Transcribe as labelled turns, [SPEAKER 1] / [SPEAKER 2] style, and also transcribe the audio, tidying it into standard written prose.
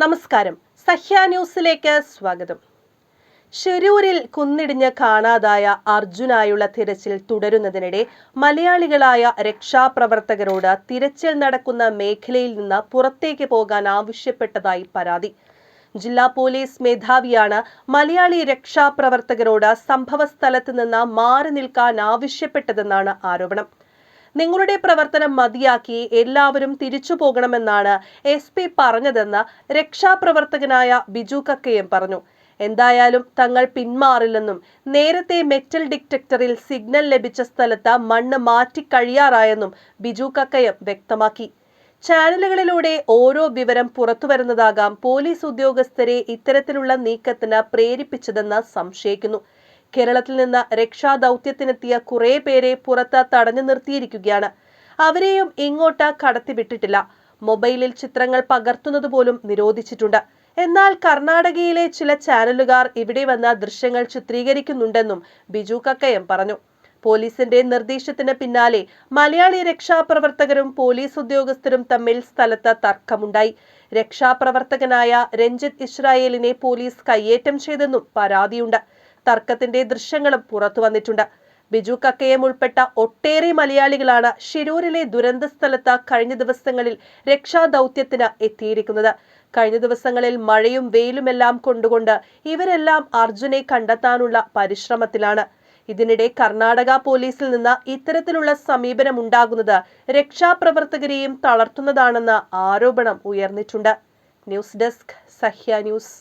[SPEAKER 1] നമസ്കാരം. സഹ്യ ന്യൂസിലേക്ക് സ്വാഗതം. ഷിരൂരിൽ കുന്നിടിഞ്ഞ് കാണാതായ അർജുനായുള്ള തിരച്ചിൽ തുടരുന്നതിനിടെ മലയാളികളായ രക്ഷാപ്രവർത്തകരോട് തിരച്ചിൽ നടക്കുന്ന മേഖലയിൽ നിന്ന് പുറത്തേക്ക് പോകാൻ ആവശ്യപ്പെട്ടതായി പരാതി. ജില്ലാ പോലീസ് മേധാവിയാണ് മലയാളി രക്ഷാപ്രവർത്തകരോട് സംഭവസ്ഥലത്ത് നിന്ന് മാറി നിൽക്കാൻ ആവശ്യപ്പെട്ടതെന്നാണ് ആരോപണം. നിങ്ങളുടെ പ്രവർത്തനം മതിയാക്കി എല്ലാവരും തിരിച്ചു പോകണമെന്നാണ് SP പറഞ്ഞതെന്ന് രക്ഷാപ്രവർത്തകനായ ബിജു കക്കയം പറഞ്ഞു. എന്തായാലും തങ്ങൾ പിന്മാറില്ലെന്നും നേരത്തെ മെറ്റൽ ഡിറ്റക്ടറിൽ സിഗ്നൽ ലഭിച്ച സ്ഥലത്ത് മണ്ണ് മാറ്റിക്കഴിയാറായെന്നും ബിജു കക്കയം വ്യക്തമാക്കി. ചാനലുകളിലൂടെ ഓരോ വിവരം പുറത്തുവരുന്നതാകാം പോലീസ് ഉദ്യോഗസ്ഥരെ ഇത്തരത്തിലുള്ള നീക്കത്തിന് പ്രേരിപ്പിച്ചതെന്ന് സംശയിക്കുന്നു. കേരളത്തിൽ നിന്ന് രക്ഷാദൗത്യത്തിനെത്തിയ കുറെ പേരെ പുറത്ത് തടഞ്ഞു നിർത്തിയിരിക്കുകയാണ്. അവരെയും ഇങ്ങോട്ട് കടത്തിവിട്ടിട്ടില്ല. മൊബൈലിൽ ചിത്രങ്ങൾ പകർത്തുന്നത് പോലും നിരോധിച്ചിട്ടുണ്ട്. എന്നാൽ കർണാടകയിലെ ചില ചാനലുകാർ ഇവിടെ വന്ന ദൃശ്യങ്ങൾ ചിത്രീകരിക്കുന്നുണ്ടെന്നും ബിജു കക്കയം പറഞ്ഞു. പോലീസിന്റെ നിർദ്ദേശത്തിന് പിന്നാലെ മലയാളി രക്ഷാപ്രവർത്തകരും പോലീസ് ഉദ്യോഗസ്ഥരും തമ്മിൽ സ്ഥലത്ത് തർക്കമുണ്ടായി. രക്ഷാപ്രവർത്തകനായ രഞ്ജിത്ത് ഇസ്രായേലിനെ പോലീസ് കയ്യേറ്റം ചെയ്തെന്നും പരാതിയുണ്ട്. തർക്കത്തിന്റെ ദൃശ്യങ്ങളും പുറത്തു വന്നിട്ടുണ്ട്. ബിജു കക്കയം ഉൾപ്പെട്ട ഒട്ടേറെ മലയാളികളാണ് ഷിരൂരിലെ ദുരന്ത സ്ഥലത്ത് കഴിഞ്ഞ ദിവസങ്ങളിൽ രക്ഷാദൗത്യത്തിന് എത്തിയിരിക്കുന്നത്. കഴിഞ്ഞ ദിവസങ്ങളിൽ മഴയും വെയിലുമെല്ലാം കൊണ്ടുകൊണ്ട് ഇവരെല്ലാം അർജുനെ കണ്ടെത്താനുള്ള പരിശ്രമത്തിലാണ്. ഇതിനിടെ കർണാടക പോലീസിൽ നിന്ന് ഇത്തരത്തിലുള്ള സമീപനം ഉണ്ടാകുന്നത് രക്ഷാപ്രവർത്തകരെയും തളർത്തുന്നതാണെന്ന ആരോപണം ഉയർന്നിട്ടുണ്ട്. News desk, Sahya news.